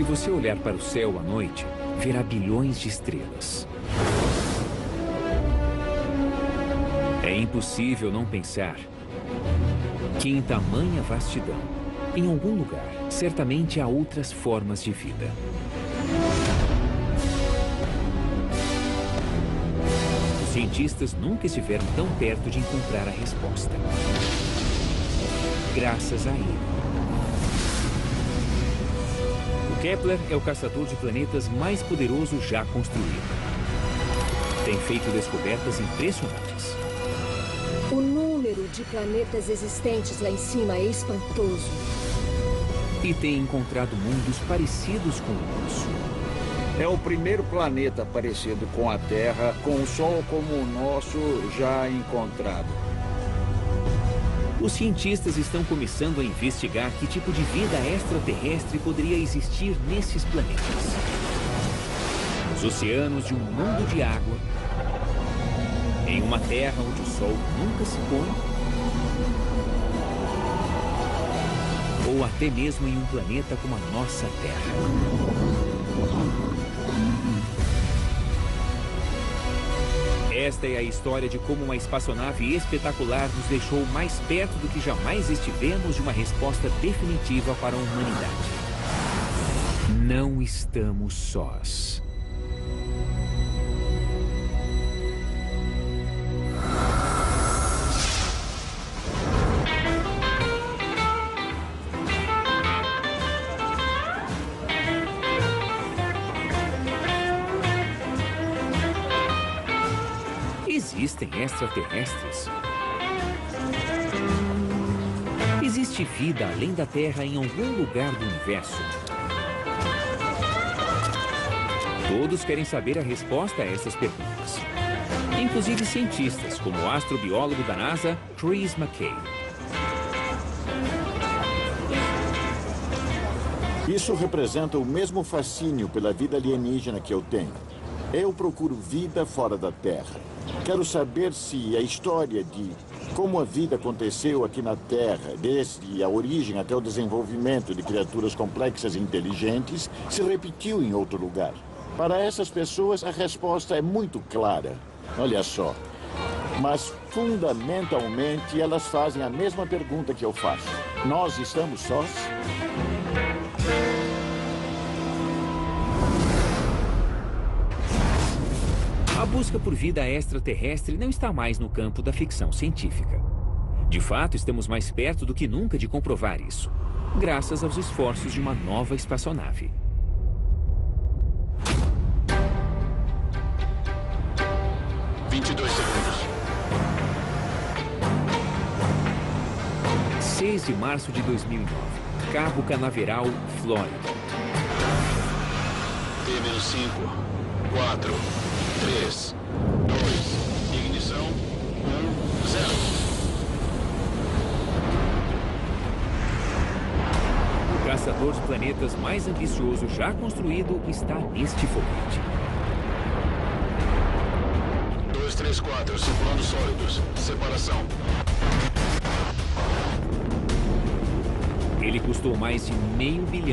Se você olhar para o céu à noite, verá bilhões de estrelas. É impossível não pensar que em tamanha vastidão, em algum lugar, certamente há outras formas de vida. Os cientistas nunca estiveram tão perto de encontrar a resposta. Graças a ele. O Kepler é o caçador de planetas mais poderoso já construído. Tem feito descobertas impressionantes. O número de planetas existentes lá em cima é espantoso. E tem encontrado mundos parecidos com o nosso. É o primeiro planeta parecido com a Terra, com o Sol como o nosso já encontrado. Os cientistas estão começando a investigar que tipo de vida extraterrestre poderia existir nesses planetas. Nos oceanos de um mundo de água, em uma terra onde o sol nunca se põe, ou até mesmo em um planeta como a nossa Terra. Esta é a história de como uma espaçonave espetacular nos deixou mais perto do que jamais estivemos de uma resposta definitiva para a humanidade. Não estamos sós. Existem extraterrestres? Existe vida além da Terra em algum lugar do universo? Todos querem saber a resposta a essas perguntas. Inclusive cientistas, como o astrobiólogo da NASA, Chris McKay. Isso representa o mesmo fascínio pela vida alienígena que eu tenho. Eu procuro vida fora da Terra. Quero saber se a história de como a vida aconteceu aqui na Terra, desde a origem até o desenvolvimento de criaturas complexas e inteligentes, se repetiu em outro lugar. Para essas pessoas, a resposta é muito clara. Olha só. Mas, fundamentalmente, elas fazem a mesma pergunta que eu faço. Nós estamos sós? A busca por vida extraterrestre não está mais no campo da ficção científica. De fato, estamos mais perto do que nunca de comprovar isso, graças aos esforços de uma nova espaçonave. segundos. 6 de março de 2009, Cabo Canaveral, Flórida. T-5, 4, 3, 2, ignição, 1, 0. O caçador de planetas mais ambicioso já construído está neste foguete. 2, 3, 4, circulando sólidos. Separação. Ele custou mais de $500 milhão.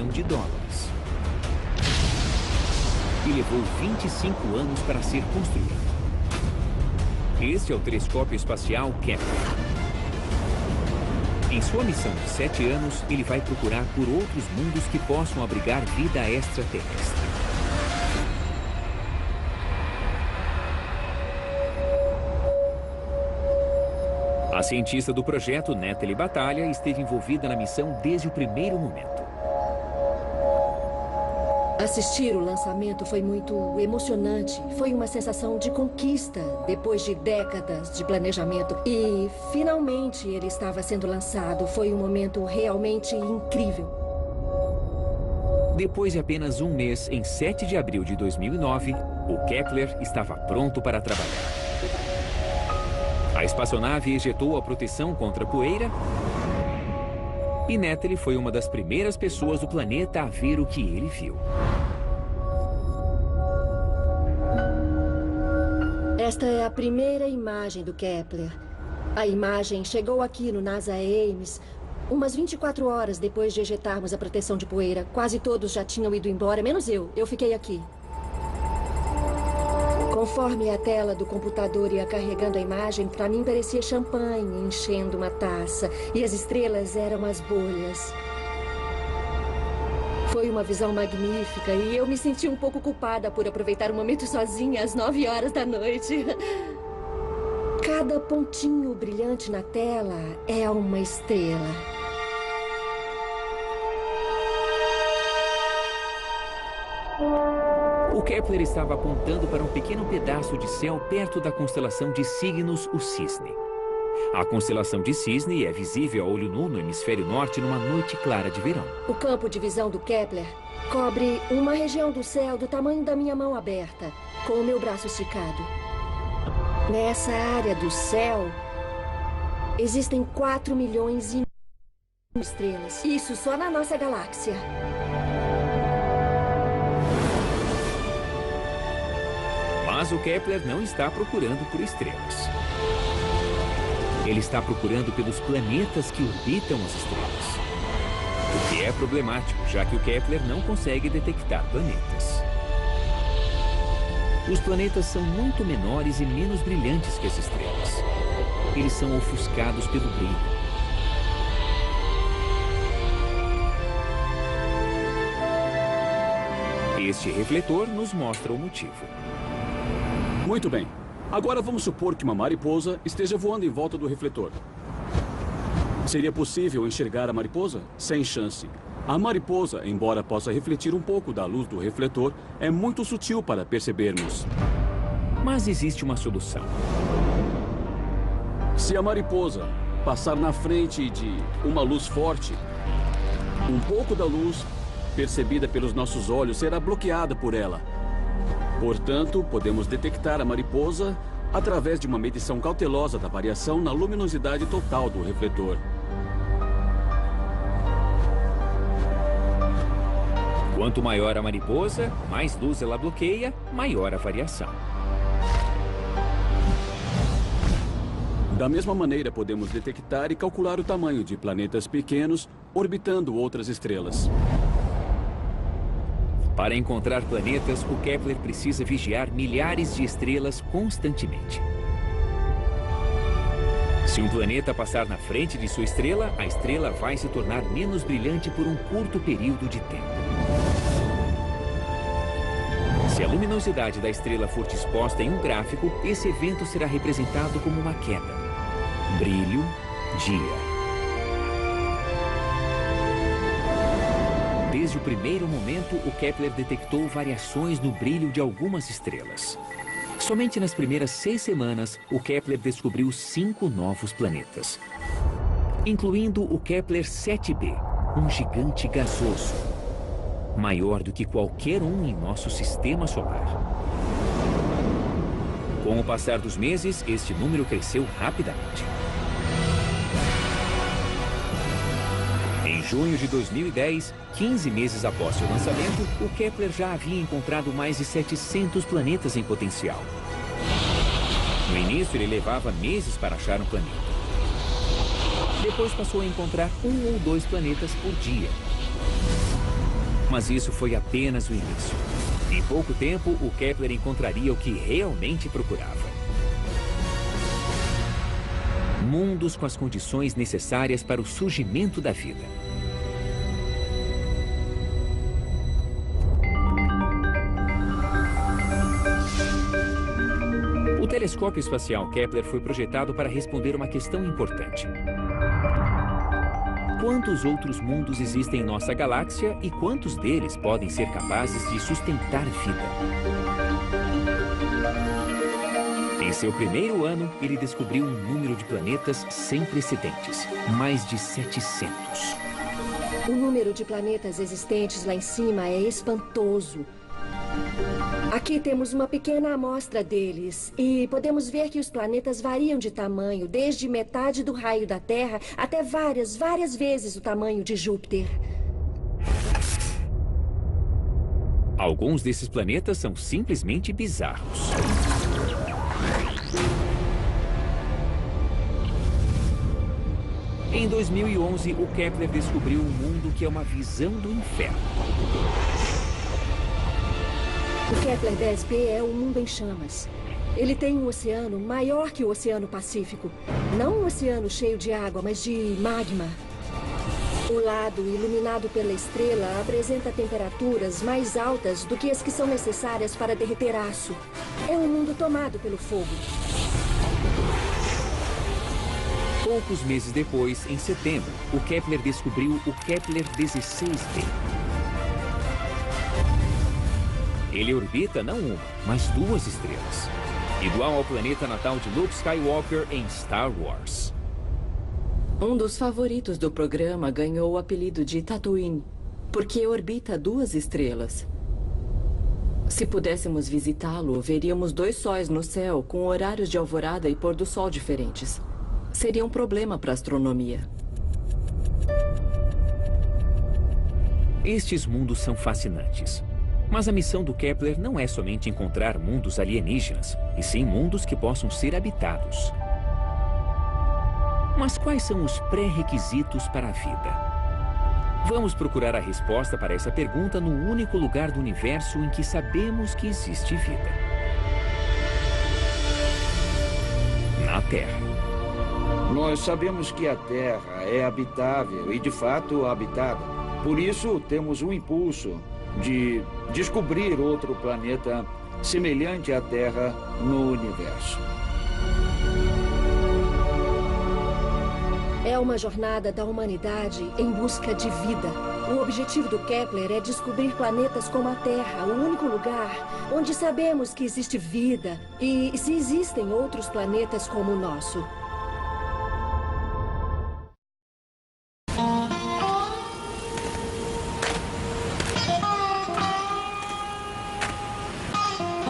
E levou 25 anos para ser construído. Este é o telescópio espacial Kepler. Em sua missão de 7 anos, ele vai procurar por outros mundos que possam abrigar vida extraterrestre. A cientista do projeto, Natalie Batalha, esteve envolvida na missão desde o primeiro momento. Assistir o lançamento foi muito emocionante. Foi uma sensação de conquista depois de décadas de planejamento. E, finalmente, ele estava sendo lançado. Foi um momento realmente incrível. Depois de apenas um mês, em 7 de abril de 2009, o Kepler estava pronto para trabalhar. A espaçonave ejetou a proteção contra poeira e Natalie foi uma das primeiras pessoas do planeta a ver o que ele viu. Esta é a primeira imagem do Kepler. A imagem chegou aqui no NASA Ames Umas 24 horas depois de ejetarmos a proteção de poeira, quase todos já tinham ido embora, menos eu. Eu fiquei aqui. Conforme a tela do computador ia carregando a imagem, para mim parecia champanhe enchendo uma taça. E as estrelas eram as bolhas. Foi uma visão magnífica e eu me senti um pouco culpada por aproveitar o momento sozinha às 9 horas da noite. Cada pontinho brilhante na tela é uma estrela. O Kepler estava apontando para um pequeno pedaço de céu perto da constelação de Cygnus, o Cisne. A constelação de Cisne é visível a olho nu no hemisfério norte numa noite clara de verão. O campo de visão do Kepler cobre uma região do céu do tamanho da minha mão aberta, com o meu braço esticado. Nessa área do céu, existem 4 milhões e de estrelas. Isso só na nossa galáxia. Mas o Kepler não está procurando por estrelas. Ele está procurando pelos planetas que orbitam as estrelas. O que é problemático, já que o Kepler não consegue detectar planetas. Os planetas são muito menores e menos brilhantes que as estrelas. Eles são ofuscados pelo brilho. Este refletor nos mostra o motivo. Muito bem. Agora vamos supor que uma mariposa esteja voando em volta do refletor. Seria possível enxergar a mariposa? Sem chance. A mariposa, embora possa refletir um pouco da luz do refletor, é muito sutil para percebermos. Mas existe uma solução. Se a mariposa passar na frente de uma luz forte, um pouco da luz percebida pelos nossos olhos será bloqueada por ela. Portanto, podemos detectar a mariposa através de uma medição cautelosa da variação na luminosidade total do refletor. Quanto maior a mariposa, mais luz ela bloqueia, maior a variação. Da mesma maneira, podemos detectar e calcular o tamanho de planetas pequenos orbitando outras estrelas. Para encontrar planetas, o Kepler precisa vigiar milhares de estrelas constantemente. Se um planeta passar na frente de sua estrela, a estrela vai se tornar menos brilhante por um curto período de tempo. Se a luminosidade da estrela for disposta em um gráfico, esse evento será representado como uma queda. Brilho, dia. Desde o primeiro momento, o Kepler detectou variações no brilho de algumas estrelas. Somente nas primeiras 6 semanas, o Kepler descobriu 5 novos planetas, incluindo o Kepler 7b, um gigante gasoso, maior do que qualquer um em nosso sistema solar. Com o passar dos meses, este número cresceu rapidamente. Em junho de 2010, 15 meses após seu lançamento, o Kepler já havia encontrado mais de 700 planetas em potencial. No início, ele levava meses para achar um planeta. Depois passou a encontrar 1 ou 2 planetas por dia. Mas isso foi apenas o início. Em pouco tempo, o Kepler encontraria o que realmente procurava. Mundos com as condições necessárias para o surgimento da vida. O telescópio espacial Kepler foi projetado para responder uma questão importante. Quantos outros mundos existem em nossa galáxia e quantos deles podem ser capazes de sustentar vida? Em seu primeiro ano, ele descobriu um número de planetas sem precedentes, mais de 700. O número de planetas existentes lá em cima é espantoso. Aqui temos uma pequena amostra deles e podemos ver que os planetas variam de tamanho, desde metade do raio da Terra até várias vezes o tamanho de Júpiter. Alguns desses planetas são simplesmente bizarros. Em 2011, o Kepler descobriu um mundo que é uma visão do inferno. O Kepler 10b é um mundo em chamas. Ele tem um oceano maior que o Oceano Pacífico. Não um oceano cheio de água, mas de magma. O lado iluminado pela estrela apresenta temperaturas mais altas do que as que são necessárias para derreter aço. É um mundo tomado pelo fogo. Poucos meses depois, em setembro, o Kepler descobriu o Kepler 16b. Ele orbita não uma, mas 2 estrelas. Igual ao planeta natal de Luke Skywalker em Star Wars. Um dos favoritos do programa ganhou o apelido de Tatooine, porque orbita 2 estrelas. Se pudéssemos visitá-lo, veríamos 2 sóis no céu com horários de alvorada e pôr do sol diferentes. Seria um problema para a astronomia. Estes mundos são fascinantes. Mas a missão do Kepler não é somente encontrar mundos alienígenas, e sim mundos que possam ser habitados. Mas quais são os pré-requisitos para a vida? Vamos procurar a resposta para essa pergunta no único lugar do universo em que sabemos que existe vida. Na Terra. Nós sabemos que a Terra é habitável e, de fato, habitada. Por isso, temos um impulso de descobrir outro planeta semelhante à Terra no universo. É uma jornada da humanidade em busca de vida. O objetivo do Kepler é descobrir planetas como a Terra, o único lugar onde sabemos que existe vida e se existem outros planetas como o nosso.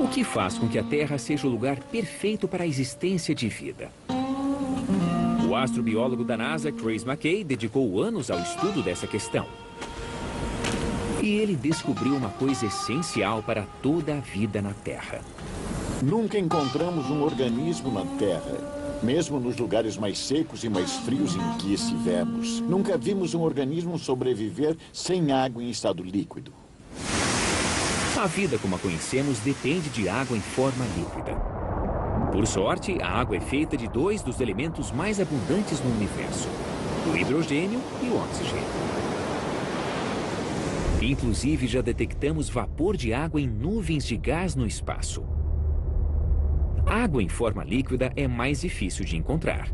O que faz com que a Terra seja o lugar perfeito para a existência de vida? O astrobiólogo da NASA, Chris McKay, dedicou anos ao estudo dessa questão. E ele descobriu uma coisa essencial para toda a vida na Terra. Nunca encontramos um organismo na Terra, mesmo nos lugares mais secos e mais frios em que estivemos. Nunca vimos um organismo sobreviver sem água em estado líquido. A vida como a conhecemos depende de água em forma líquida. Por sorte, a água é feita de 2 dos elementos mais abundantes no universo: o hidrogênio e o oxigênio. Inclusive, já detectamos vapor de água em nuvens de gás no espaço. Água em forma líquida é mais difícil de encontrar,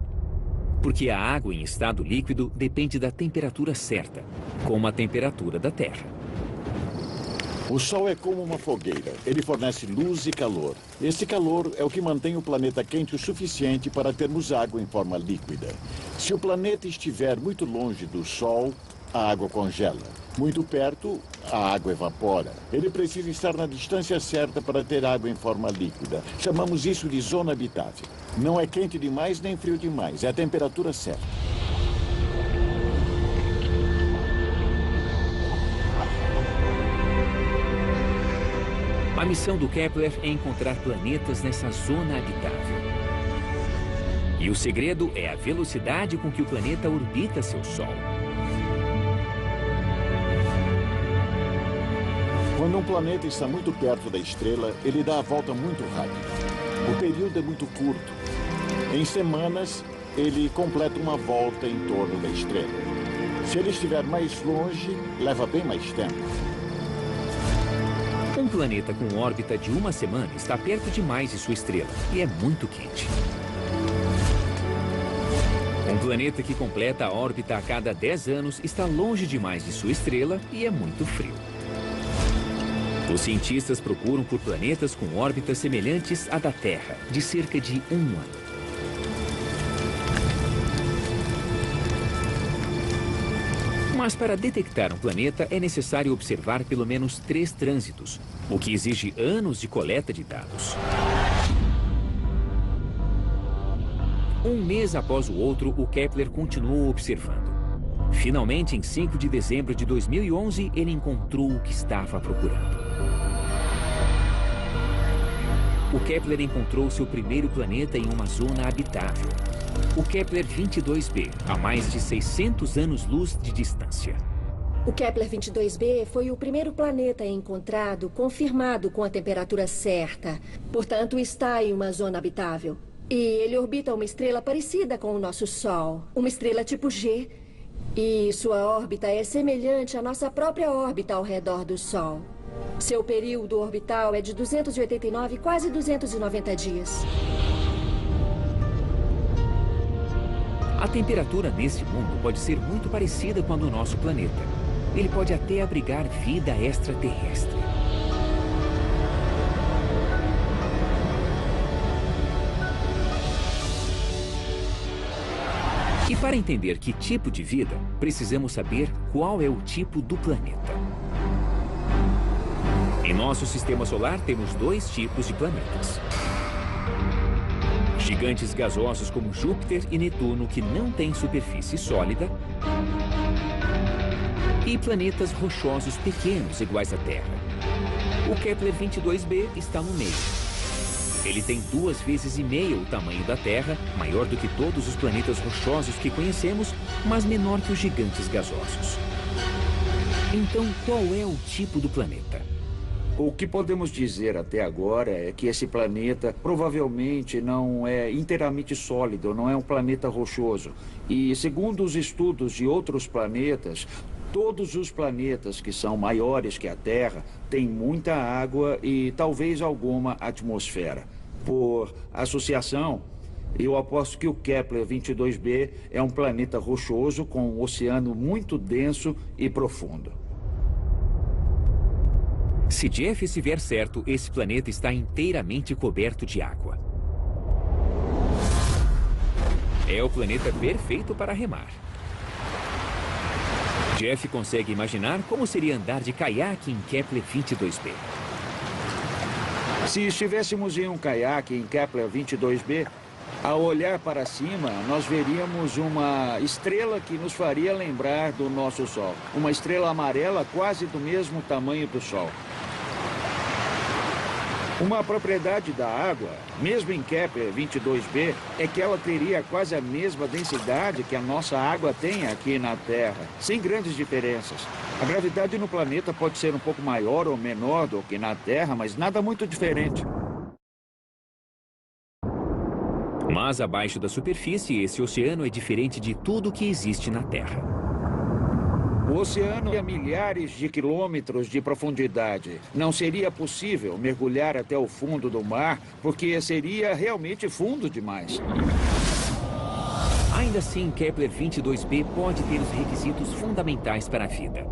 porque a água em estado líquido depende da temperatura certa, como a temperatura da Terra. O Sol é como uma fogueira. Ele fornece luz e calor. Esse calor é o que mantém o planeta quente o suficiente para termos água em forma líquida. Se o planeta estiver muito longe do Sol, a água congela. Muito perto, a água evapora. Ele precisa estar na distância certa para ter água em forma líquida. Chamamos isso de zona habitável. Não é quente demais nem frio demais. É a temperatura certa. A missão do Kepler é encontrar planetas nessa zona habitável. E o segredo é a velocidade com que o planeta orbita seu Sol. Quando um planeta está muito perto da estrela, ele dá a volta muito rápido. O período é muito curto. Em semanas, ele completa uma volta em torno da estrela. Se ele estiver mais longe, leva bem mais tempo. Um planeta com órbita de 1 semana está perto demais de sua estrela e é muito quente. Um planeta que completa a órbita a cada 10 anos está longe demais de sua estrela e é muito frio. Os cientistas procuram por planetas com órbitas semelhantes à da Terra, de cerca de 1 ano. Mas para detectar um planeta é necessário observar pelo menos 3 trânsitos, o que exige anos de coleta de dados. Um mês após o outro, o Kepler continuou observando. Finalmente, em 5 de dezembro de 2011, ele encontrou o que estava procurando. O Kepler encontrou seu primeiro planeta em uma zona habitável. o Kepler 22b, a mais de 600 anos-luz de distância. O Kepler 22b foi o primeiro planeta encontrado confirmado com a temperatura certa. Portanto, está em uma zona habitável. E ele orbita uma estrela parecida com o nosso Sol. Uma estrela tipo G. E sua órbita é semelhante à nossa própria órbita ao redor do Sol. Seu período orbital é de 289, quase 290 dias. A temperatura nesse mundo pode ser muito parecida com a do nosso planeta. Ele pode até abrigar vida extraterrestre. E para entender que tipo de vida, precisamos saber qual é o tipo do planeta. Em nosso sistema solar, temos dois tipos de planetas. Gigantes gasosos como Júpiter e Netuno, que não têm superfície sólida. E planetas rochosos pequenos, iguais à Terra. O Kepler 22b está no meio. Ele tem 2,5 vezes o tamanho da Terra, maior do que todos os planetas rochosos que conhecemos, mas menor que os gigantes gasosos. Então, qual é o tipo do planeta? O que podemos dizer até agora é que esse planeta provavelmente não é inteiramente sólido, não é um planeta rochoso. E segundo os estudos de outros planetas, todos os planetas que são maiores que a Terra têm muita água e talvez alguma atmosfera. Por associação, eu aposto que o Kepler 22b é um planeta rochoso com um oceano muito denso e profundo. Se Jeff estiver certo, esse planeta está inteiramente coberto de água. É o planeta perfeito para remar. Jeff consegue imaginar como seria andar de caiaque em Kepler 22b. Se estivéssemos em um caiaque em Kepler 22b, ao olhar para cima, nós veríamos uma estrela que nos faria lembrar do nosso Sol. Uma estrela amarela quase do mesmo tamanho do Sol. Uma propriedade da água, mesmo em Kepler 22b, é que ela teria quase a mesma densidade que a nossa água tem aqui na Terra, sem grandes diferenças. A gravidade no planeta pode ser um pouco maior ou menor do que na Terra, mas nada muito diferente. Mas abaixo da superfície, esse oceano é diferente de tudo que existe na Terra. O oceano é a milhares de quilômetros de profundidade. Não seria possível mergulhar até o fundo do mar, porque seria realmente fundo demais. Ainda assim, Kepler 22b pode ter os requisitos fundamentais para a vida: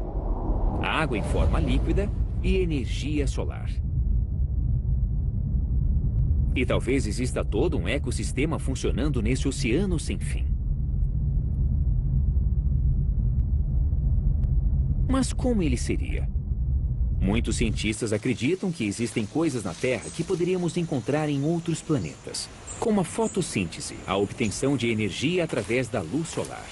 água em forma líquida e energia solar. E talvez exista todo um ecossistema funcionando nesse oceano sem fim. Mas como ele seria? Muitos cientistas acreditam que existem coisas na Terra que poderíamos encontrar em outros planetas, como a fotossíntese, a obtenção de energia através da luz solar.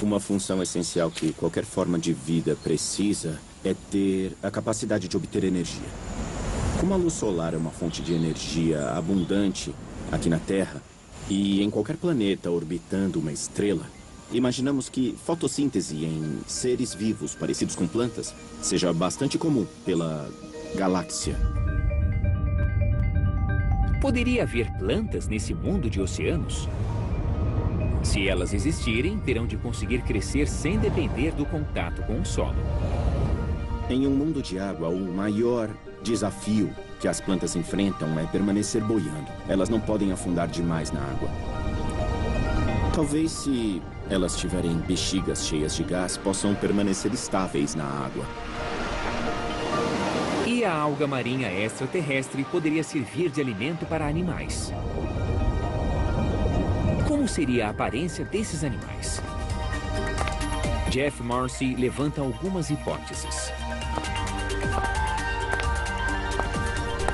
Uma função essencial que qualquer forma de vida precisa é ter a capacidade de obter energia. Como a luz solar é uma fonte de energia abundante aqui na Terra e em qualquer planeta orbitando uma estrela, imaginamos que fotossíntese em seres vivos parecidos com plantas seja bastante comum pela galáxia. Poderia haver plantas nesse mundo de oceanos? Se elas existirem, terão de conseguir crescer sem depender do contato com o solo. Em um mundo de água, o maior desafio que as plantas enfrentam é permanecer boiando. Elas não podem afundar demais na água. Talvez se elas tiverem bexigas cheias de gás, possam permanecer estáveis na água. E a alga marinha extraterrestre poderia servir de alimento para animais. Como seria a aparência desses animais? Jeff Marcy levanta algumas hipóteses.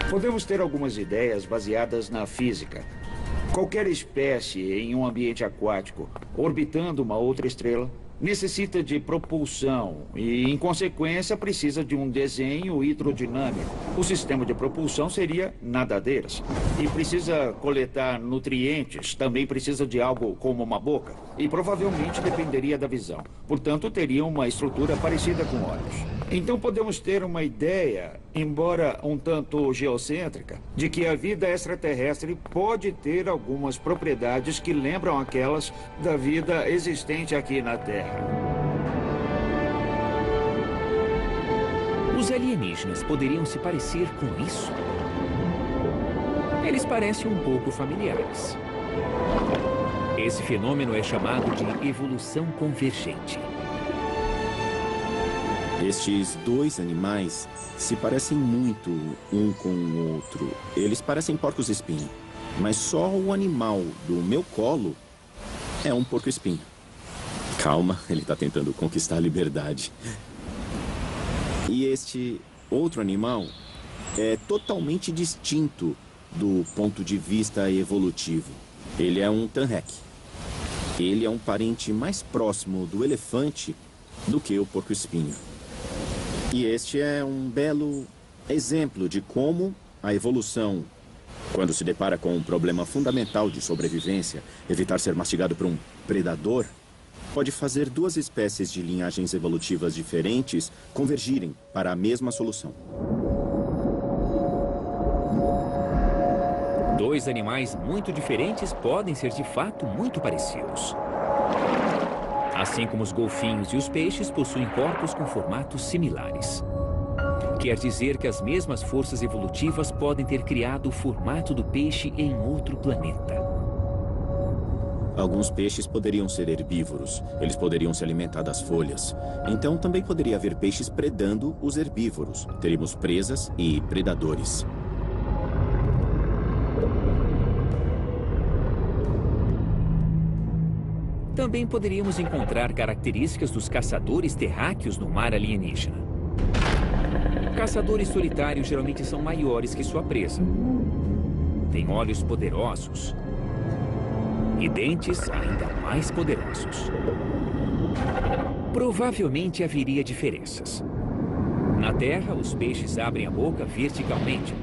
Podemos ter algumas ideias baseadas na física. Qualquer espécie em um ambiente aquático, orbitando uma outra estrela, necessita de propulsão e, em consequência, precisa de um desenho hidrodinâmico. O sistema de propulsão seria nadadeiras. E precisa coletar nutrientes, também precisa de algo como uma boca. E provavelmente dependeria da visão. Portanto, teria uma estrutura parecida com olhos. Então podemos ter uma ideia, embora um tanto geocêntrica, de que a vida extraterrestre pode ter algumas propriedades que lembram aquelas da vida existente aqui na Terra. Os alienígenas poderiam se parecer com isso? Eles parecem um pouco familiares. Esse fenômeno é chamado de evolução convergente. Estes dois animais se parecem muito um com o outro. Eles parecem porcos-espinho, mas só o animal do meu colo é um porco-espinho. Calma, ele está tentando conquistar a liberdade. E este outro animal é totalmente distinto do ponto de vista evolutivo. Ele é um tanrec. Ele é um parente mais próximo do elefante do que o porco-espinho. E este é um belo exemplo de como a evolução, quando se depara com um problema fundamental de sobrevivência, evitar ser mastigado por um predador, pode fazer duas espécies de linhagens evolutivas diferentes convergirem para a mesma solução. Dois animais muito diferentes podem ser de fato muito parecidos. Assim como os golfinhos e os peixes possuem corpos com formatos similares. Quer dizer que as mesmas forças evolutivas podem ter criado o formato do peixe em outro planeta. Alguns peixes poderiam ser herbívoros. Eles poderiam se alimentar das folhas. Então também poderia haver peixes predando os herbívoros. Teríamos presas e predadores. Também poderíamos encontrar características dos caçadores terráqueos no mar alienígena. Caçadores solitários geralmente são maiores que sua presa. Têm olhos poderosos e dentes ainda mais poderosos. Provavelmente haveria diferenças. Na Terra, os peixes abrem a boca verticalmente,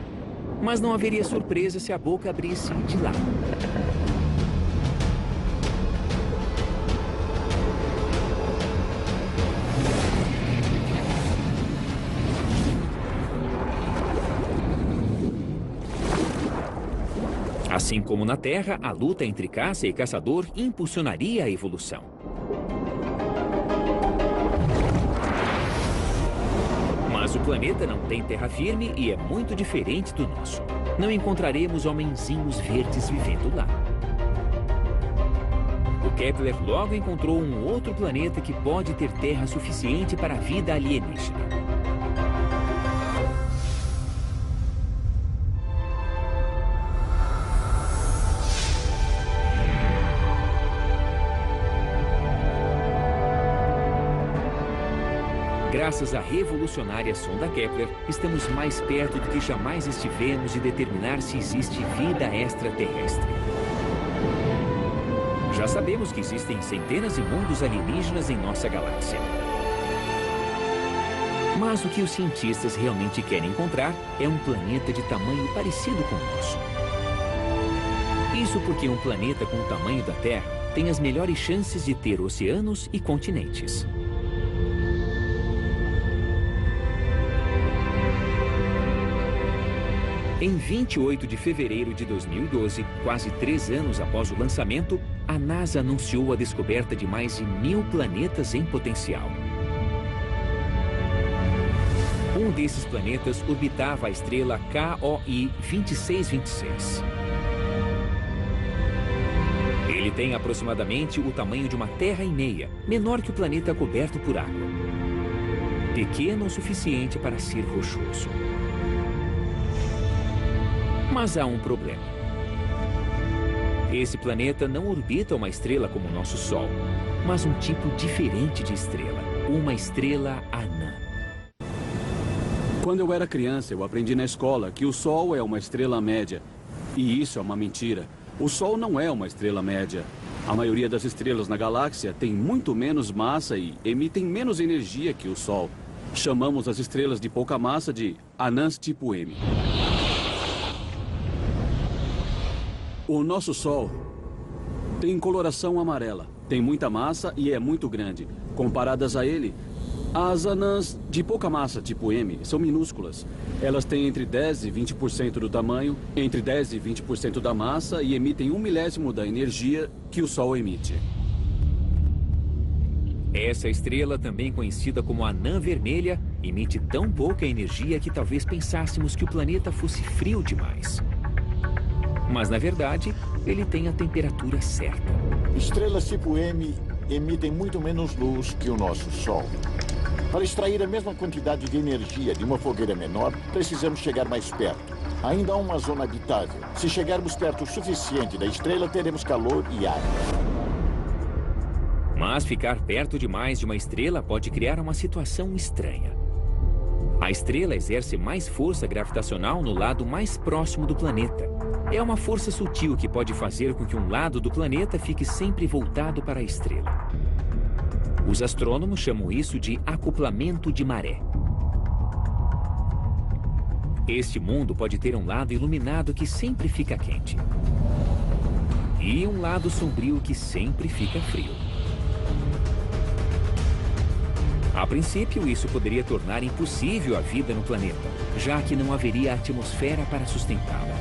mas não haveria surpresa se a boca abrisse de lado. Assim como na Terra, a luta entre caça e caçador impulsionaria a evolução. Mas o planeta não tem terra firme e é muito diferente do nosso. Não encontraremos homenzinhos verdes vivendo lá. O Kepler logo encontrou um outro planeta que pode ter terra suficiente para a vida alienígena. Graças à revolucionária sonda Kepler, estamos mais perto do que jamais estivemos de determinar se existe vida extraterrestre. Já sabemos que existem centenas de mundos alienígenas em nossa galáxia. Mas o que os cientistas realmente querem encontrar é um planeta de tamanho parecido com o nosso. Isso porque um planeta com o tamanho da Terra tem as melhores chances de ter oceanos e continentes. Em 28 de fevereiro de 2012, quase 3 anos após o lançamento, a NASA anunciou a descoberta de mais de 1000 planetas em potencial. Um desses planetas orbitava a estrela KOI 2626. Ele tem aproximadamente o tamanho de uma terra e meia, menor que o planeta coberto por água. Pequeno o suficiente para ser rochoso. Mas há um problema. Esse planeta não orbita uma estrela como o nosso Sol, mas um tipo diferente de estrela, uma estrela anã. Quando eu era criança, eu aprendi na escola que o Sol é uma estrela média. E isso é uma mentira. O Sol não é uma estrela média. A maioria das estrelas na galáxia tem muito menos massa e emitem menos energia que o Sol. Chamamos as estrelas de pouca massa de anãs tipo M. O nosso Sol tem coloração amarela, tem muita massa e é muito grande. Comparadas a ele, as anãs de pouca massa, tipo M, são minúsculas. Elas têm entre 10 e 20% do tamanho, entre 10 e 20% da massa e emitem 1/1000 da energia que o Sol emite. Essa estrela, também conhecida como anã vermelha, emite tão pouca energia que talvez pensássemos que o planeta fosse frio demais. Mas, na verdade, ele tem a temperatura certa. Estrelas tipo M emitem muito menos luz que o nosso Sol. Para extrair a mesma quantidade de energia de uma fogueira menor, precisamos chegar mais perto. Ainda há uma zona habitável. Se chegarmos perto o suficiente da estrela, teremos calor e ar. Mas ficar perto demais de uma estrela pode criar uma situação estranha. A estrela exerce mais força gravitacional no lado mais próximo do planeta. É uma força sutil que pode fazer com que um lado do planeta fique sempre voltado para a estrela. Os astrônomos chamam isso de acoplamento de maré. Este mundo pode ter um lado iluminado que sempre fica quente. E um lado sombrio que sempre fica frio. A princípio, isso poderia tornar impossível a vida no planeta, já que não haveria atmosfera para sustentá-la.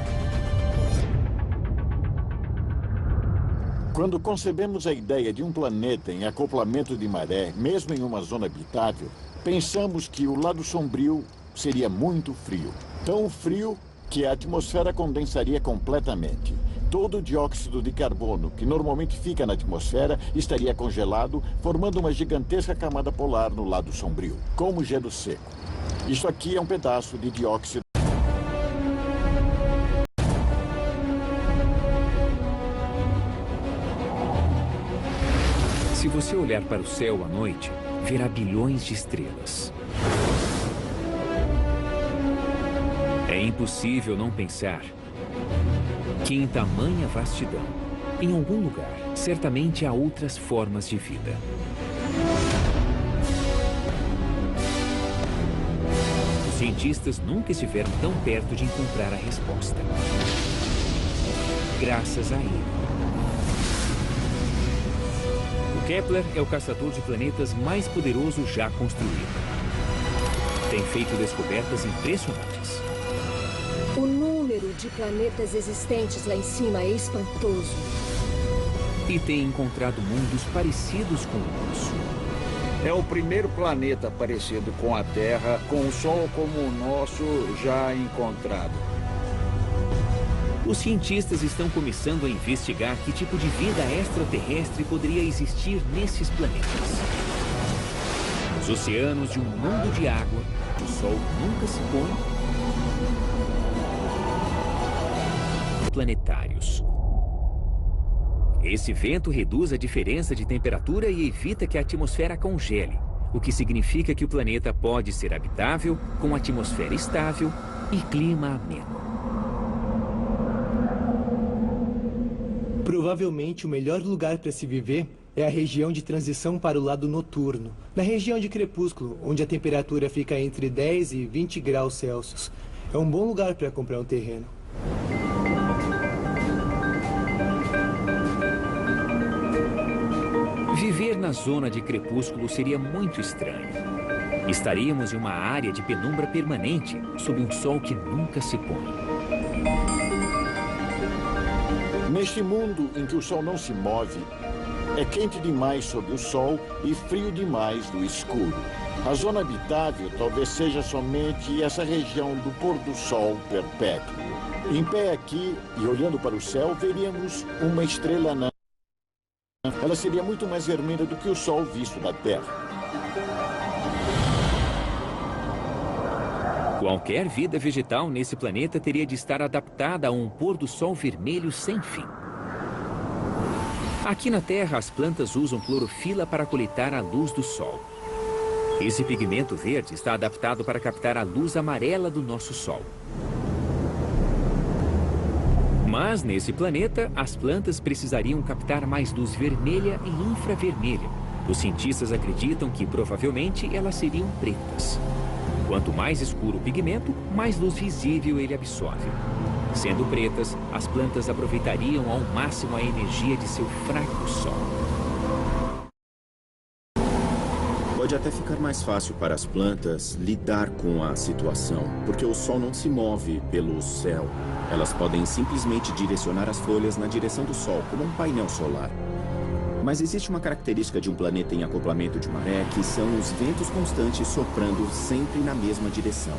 Quando concebemos a ideia de um planeta em acoplamento de maré, mesmo em uma zona habitável, pensamos que o lado sombrio seria muito frio. Tão frio que a atmosfera condensaria completamente. Todo o dióxido de carbono, que normalmente fica na atmosfera, estaria congelado, formando uma gigantesca camada polar no lado sombrio, como gelo seco. Isso aqui é um pedaço de dióxido. Se você olhar para o céu à noite, verá bilhões de estrelas. É impossível não pensar que em tamanha vastidão, em algum lugar, certamente há outras formas de vida. Os cientistas nunca estiveram tão perto de encontrar a resposta. Graças a ele. O Kepler é o caçador de planetas mais poderoso já construído. Tem feito descobertas impressionantes. O número de planetas existentes lá em cima é espantoso. E tem encontrado mundos parecidos com o nosso. É o primeiro planeta parecido com a Terra, com o Sol como o nosso já encontrado. Os cientistas estão começando a investigar que tipo de vida extraterrestre poderia existir nesses planetas. Nos oceanos de um mundo de água, o Sol nunca se põe. Planetários. Esse vento reduz a diferença de temperatura e evita que a atmosfera congele, o que significa que o planeta pode ser habitável, com atmosfera estável e clima ameno. Provavelmente o melhor lugar para se viver é a região de transição para o lado noturno, na região de crepúsculo, onde a temperatura fica entre 10 e 20 graus Celsius. É um bom lugar para comprar um terreno. Viver na zona de crepúsculo seria muito estranho. Estaríamos em uma área de penumbra permanente, sob um sol que nunca se põe. Neste mundo em que o Sol não se move, é quente demais sob o Sol e frio demais no escuro. A zona habitável talvez seja somente essa região do pôr do Sol perpétuo. Em pé aqui e olhando para o céu, veríamos uma estrela anã. Ela seria muito mais vermelha do que o Sol visto da Terra. Qualquer vida vegetal nesse planeta teria de estar adaptada a um pôr do sol vermelho sem fim. Aqui na Terra, as plantas usam clorofila para coletar a luz do sol. Esse pigmento verde está adaptado para captar a luz amarela do nosso sol. Mas nesse planeta, as plantas precisariam captar mais luz vermelha e infravermelha. Os cientistas acreditam que provavelmente elas seriam pretas. Quanto mais escuro o pigmento, mais luz visível ele absorve. Sendo pretas, as plantas aproveitariam ao máximo a energia de seu fraco sol. Pode até ficar mais fácil para as plantas lidar com a situação, porque o sol não se move pelo céu. Elas podem simplesmente direcionar as folhas na direção do sol, como um painel solar. Mas existe uma característica de um planeta em acoplamento de maré, que são os ventos constantes soprando sempre na mesma direção.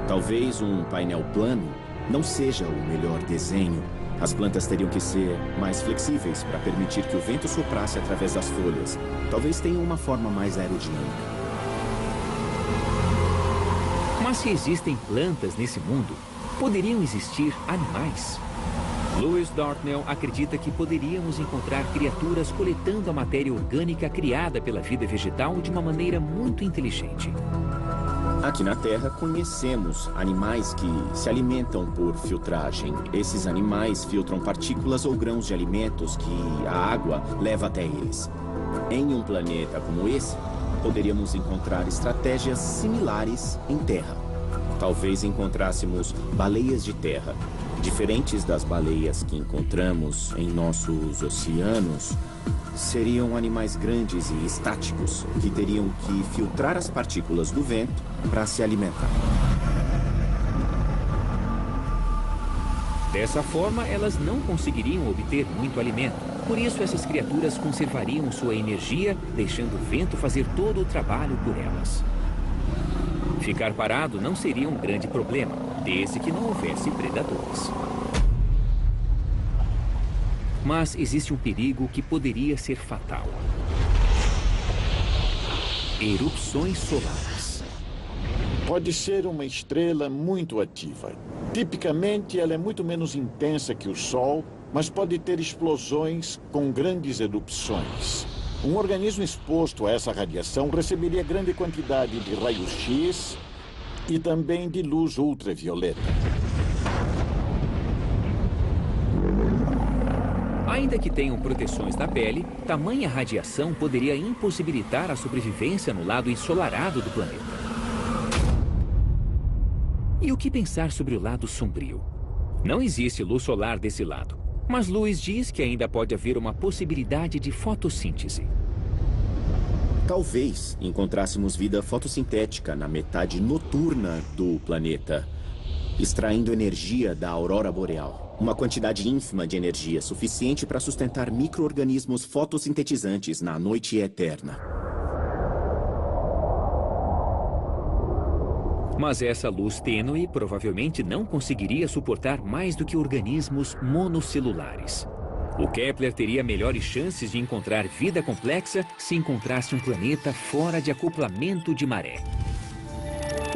Talvez um painel plano não seja o melhor desenho. As plantas teriam que ser mais flexíveis para permitir que o vento soprasse através das folhas. Talvez tenham uma forma mais aerodinâmica. Mas se existem plantas nesse mundo, poderiam existir animais? Lewis Dartnell acredita que poderíamos encontrar criaturas coletando a matéria orgânica criada pela vida vegetal de uma maneira muito inteligente. Aqui na Terra, conhecemos animais que se alimentam por filtragem. Esses animais filtram partículas ou grãos de alimentos que a água leva até eles. Em um planeta como esse, poderíamos encontrar estratégias similares em Terra. Talvez encontrássemos baleias de terra, diferentes das baleias que encontramos em nossos oceanos. Seriam animais grandes e estáticos que teriam que filtrar as partículas do vento para se alimentar. Dessa forma, elas não conseguiriam obter muito alimento. Por isso, essas criaturas conservariam sua energia, deixando o vento fazer todo o trabalho por elas. Ficar parado não seria um grande problema, desde que não houvesse predadores. Mas existe um perigo que poderia ser fatal. Erupções solares. Pode ser uma estrela muito ativa. Tipicamente, ela é muito menos intensa que o Sol, mas pode ter explosões com grandes erupções. Um organismo exposto a essa radiação receberia grande quantidade de raios-x e também de luz ultravioleta. Ainda que tenham proteções na pele, tamanha radiação poderia impossibilitar a sobrevivência no lado ensolarado do planeta. E o que pensar sobre o lado sombrio? Não existe luz solar desse lado, mas Lewis diz que ainda pode haver uma possibilidade de fotossíntese. Talvez encontrássemos vida fotossintética na metade noturna do planeta, extraindo energia da aurora boreal. Uma quantidade ínfima de energia suficiente para sustentar micro-organismos fotossintetizantes na noite eterna. Mas essa luz tênue provavelmente não conseguiria suportar mais do que organismos monocelulares. O Kepler teria melhores chances de encontrar vida complexa se encontrasse um planeta fora de acoplamento de maré.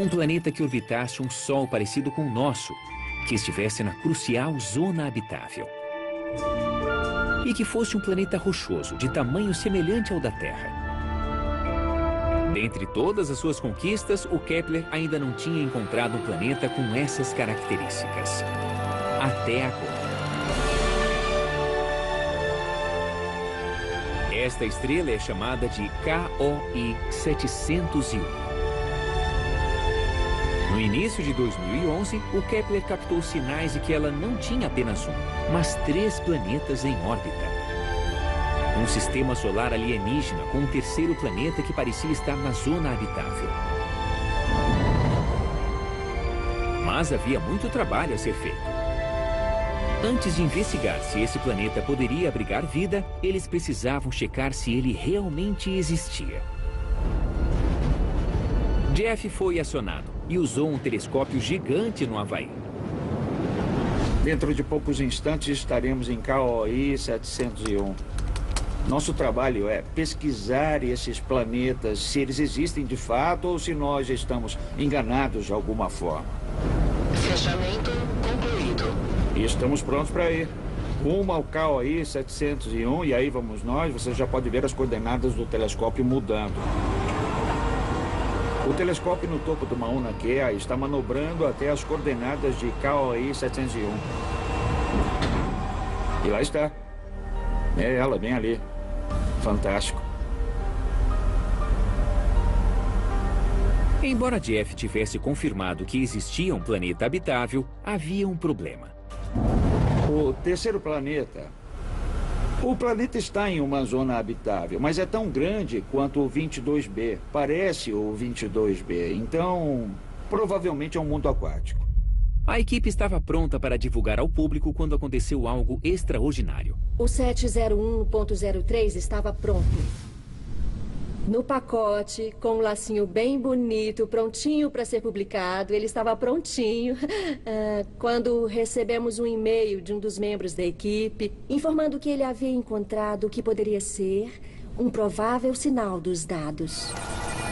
Um planeta que orbitasse um Sol parecido com o nosso, que estivesse na crucial zona habitável. E que fosse um planeta rochoso, de tamanho semelhante ao da Terra. Dentre todas as suas conquistas, o Kepler ainda não tinha encontrado um planeta com essas características. Até agora. Esta estrela é chamada de KOI 701. No início de 2011, o Kepler captou sinais de que ela não tinha apenas um, mas 3 planetas em órbita. Um sistema solar alienígena com um terceiro planeta que parecia estar na zona habitável. Mas havia muito trabalho a ser feito. Antes de investigar se esse planeta poderia abrigar vida, eles precisavam checar se ele realmente existia. Jeff foi acionado e usou um telescópio gigante no Havaí. Dentro de poucos instantes estaremos em KOI 701. Nosso trabalho é pesquisar esses planetas, se eles existem de fato ou se nós estamos enganados de alguma forma. Fechamento concluído. E estamos prontos para ir. Rumo ao KOI 701 e aí vamos nós. Você já pode ver as coordenadas do telescópio mudando. O telescópio no topo do Mauna Kea está manobrando até as coordenadas de KOI 701. E lá está. É ela, bem ali. Fantástico. Embora Jeff tivesse confirmado que existia um planeta habitável, havia um problema. O terceiro planeta. O planeta está em uma zona habitável, mas é tão grande quanto o 22B. Parece o 22B, então provavelmente é um mundo aquático. A equipe estava pronta para divulgar ao público quando aconteceu algo extraordinário. O 701.03 estava pronto. No pacote, com um lacinho bem bonito, prontinho para ser publicado. Ele estava prontinho quando recebemos um e-mail de um dos membros da equipe informando que ele havia encontrado o que poderia ser um provável sinal dos dados.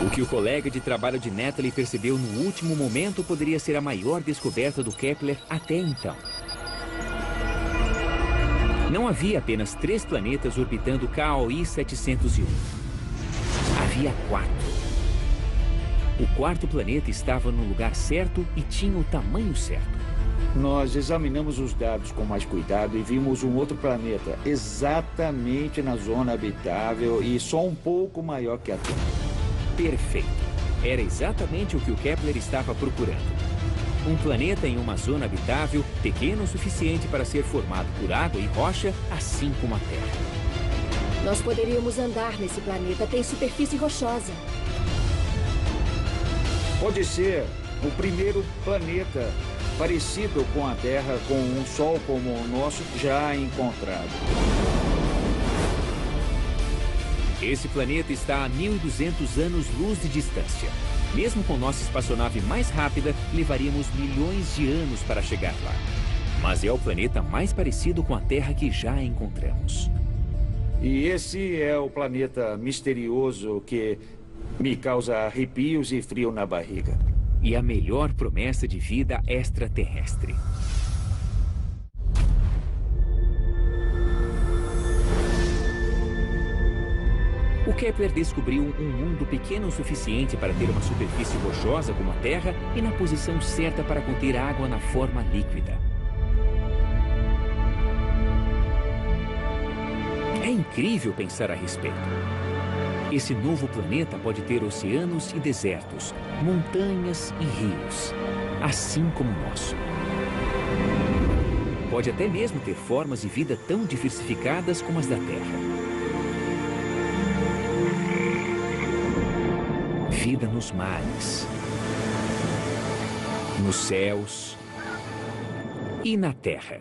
O que o colega de trabalho de Natalie percebeu no último momento poderia ser a maior descoberta do Kepler até então. Não havia apenas 3 planetas orbitando KOI 701. Havia 4. O quarto planeta estava no lugar certo e tinha o tamanho certo. Nós examinamos os dados com mais cuidado e vimos um outro planeta exatamente na zona habitável e só um pouco maior que a Terra. Perfeito. Era exatamente o que o Kepler estava procurando. Um planeta em uma zona habitável, pequeno o suficiente para ser formado por água e rocha, assim como a Terra. Nós poderíamos andar nesse planeta. Tem superfície rochosa. Pode ser o primeiro planeta parecido com a Terra, com um Sol como o nosso, já encontrado. Esse planeta está a 1.200 anos-luz de distância. Mesmo com nossa espaçonave mais rápida, levaríamos milhões de anos para chegar lá. Mas é o planeta mais parecido com a Terra que já encontramos. E esse é o planeta misterioso que me causa arrepios e frio na barriga. E a melhor promessa de vida extraterrestre. O Kepler descobriu um mundo pequeno o suficiente para ter uma superfície rochosa como a Terra e na posição certa para conter água na forma líquida. É incrível pensar a respeito. Esse novo planeta pode ter oceanos e desertos, montanhas e rios, assim como o nosso. Pode até mesmo ter formas de vida tão diversificadas como as da Terra. Vida nos mares, nos céus e na Terra.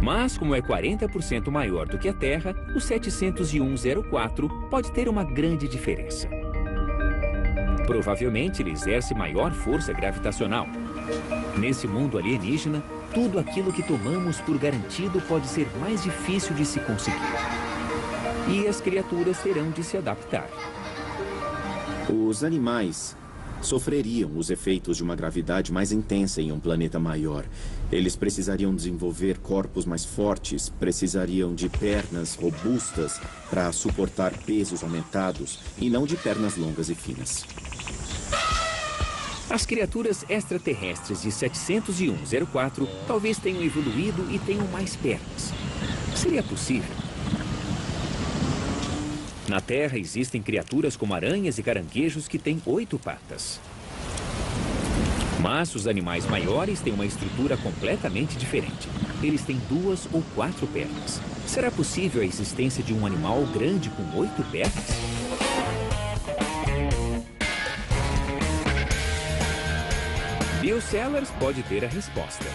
Mas, como é 40% maior do que a Terra, o 701.04 pode ter uma grande diferença. Provavelmente ele exerce maior força gravitacional. Nesse mundo alienígena, tudo aquilo que tomamos por garantido pode ser mais difícil de se conseguir. E as criaturas terão de se adaptar. Os animais sofreriam os efeitos de uma gravidade mais intensa em um planeta maior. Eles precisariam desenvolver corpos mais fortes, precisariam de pernas robustas para suportar pesos aumentados e não de pernas longas e finas. As criaturas extraterrestres de 701.04 talvez tenham evoluído e tenham mais pernas. Seria possível? Na Terra existem criaturas como aranhas e caranguejos que têm 8 patas. Mas os animais maiores têm uma estrutura completamente diferente. Eles têm 2 ou 4 pernas. Será possível a existência de um animal grande com 8 pernas? Bill Sellers pode ter a resposta.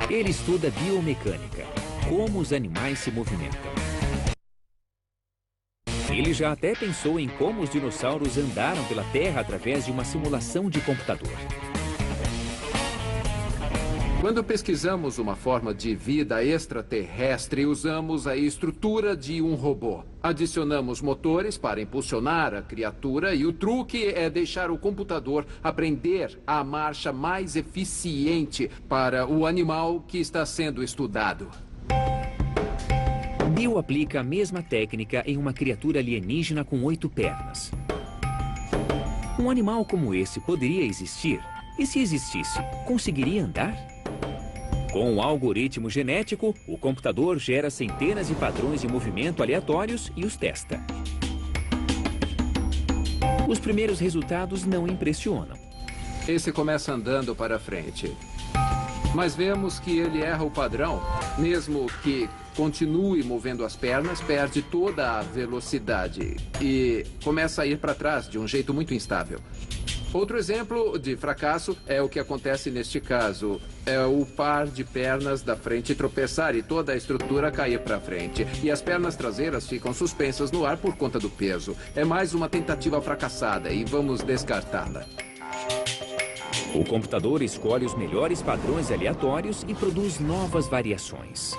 Ele estuda biomecânica, como os animais se movimentam. Ele já até pensou em como os dinossauros andaram pela Terra através de uma simulação de computador. Quando pesquisamos uma forma de vida extraterrestre, usamos a estrutura de um robô. Adicionamos motores para impulsionar a criatura e o truque é deixar o computador aprender a marcha mais eficiente para o animal que está sendo estudado. Bill aplica a mesma técnica em uma criatura alienígena com 8 pernas. Um animal como esse poderia existir? E se existisse, conseguiria andar? Com um algoritmo genético, o computador gera centenas de padrões de movimento aleatórios e os testa. Os primeiros resultados não impressionam. Esse começa andando para frente. Mas vemos que ele erra o padrão. Mesmo que continue movendo as pernas, perde toda a velocidade e começa a ir para trás de um jeito muito instável. Outro exemplo de fracasso é o que acontece neste caso. É o par de pernas da frente tropeçar e toda a estrutura cair para frente. E as pernas traseiras ficam suspensas no ar por conta do peso. É mais uma tentativa fracassada e vamos descartá-la. O computador escolhe os melhores padrões aleatórios e produz novas variações.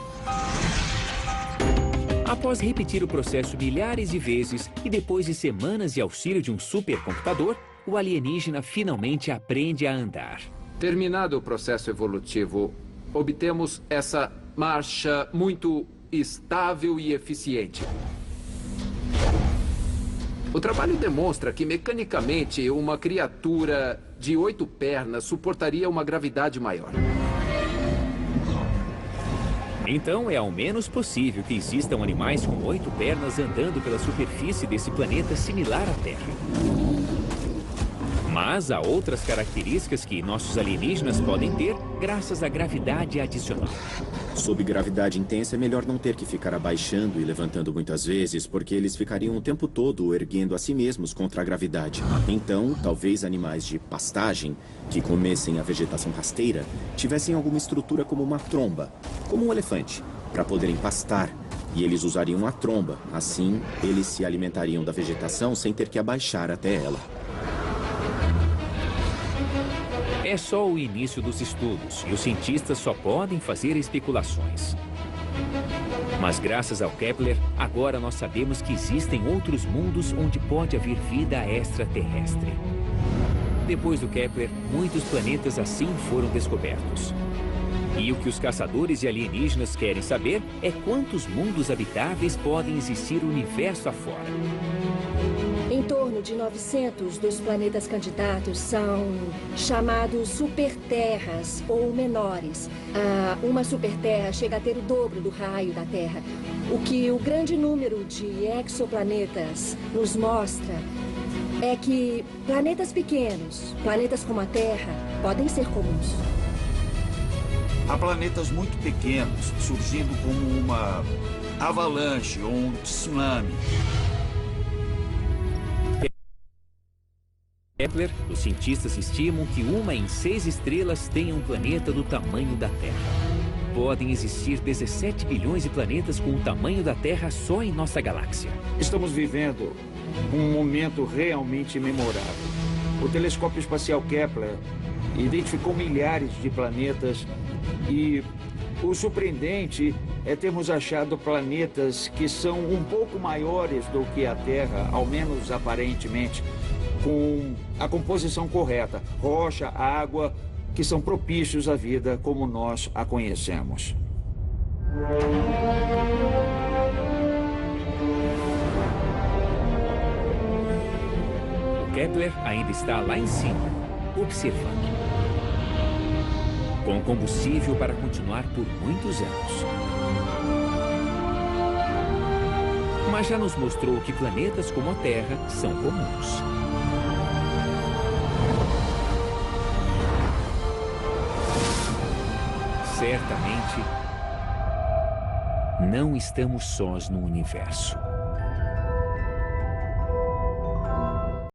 Após repetir o processo milhares de vezes e depois de semanas de auxílio de um supercomputador, o alienígena finalmente aprende a andar. Terminado o processo evolutivo, obtemos essa marcha muito estável e eficiente. O trabalho demonstra que, mecanicamente, uma criatura de 8 pernas suportaria uma gravidade maior. Então, é ao menos possível que existam animais com 8 pernas andando pela superfície desse planeta similar à Terra. Mas há outras características que nossos alienígenas podem ter graças à gravidade adicional. Sob gravidade intensa é melhor não ter que ficar abaixando e levantando muitas vezes, porque eles ficariam o tempo todo erguendo a si mesmos contra a gravidade. Então, talvez animais de pastagem, que comessem a vegetação rasteira, tivessem alguma estrutura como uma tromba, como um elefante, para poderem pastar. E eles usariam a tromba. Assim, eles se alimentariam da vegetação sem ter que abaixar até ela. É só o início dos estudos e os cientistas só podem fazer especulações. Mas graças ao Kepler, agora nós sabemos que existem outros mundos onde pode haver vida extraterrestre. Depois do Kepler, muitos planetas assim foram descobertos. E o que os caçadores de alienígenas querem saber é quantos mundos habitáveis podem existir no universo afora. Em torno de 900 dos planetas candidatos são chamados superterras ou menores. Uma superterra chega a ter o dobro do raio da Terra. O que o grande número de exoplanetas nos mostra é que planetas pequenos, planetas como a Terra, podem ser comuns. Há planetas muito pequenos surgindo como uma avalanche ou um tsunami. Kepler, os cientistas estimam que 1 em 6 estrelas tenha um planeta do tamanho da Terra. Podem existir 17 bilhões de planetas com o tamanho da Terra só em nossa galáxia. Estamos vivendo um momento realmente memorável. O telescópio espacial Kepler identificou milhares de planetas e o surpreendente é termos achado planetas que são um pouco maiores do que a Terra, ao menos aparentemente, com a composição correta, rocha, água, que são propícios à vida como nós a conhecemos. O Kepler ainda está lá em cima, observando. Com combustível para continuar por muitos anos. Mas já nos mostrou que planetas como a Terra são comuns. Certamente, não estamos sós no universo.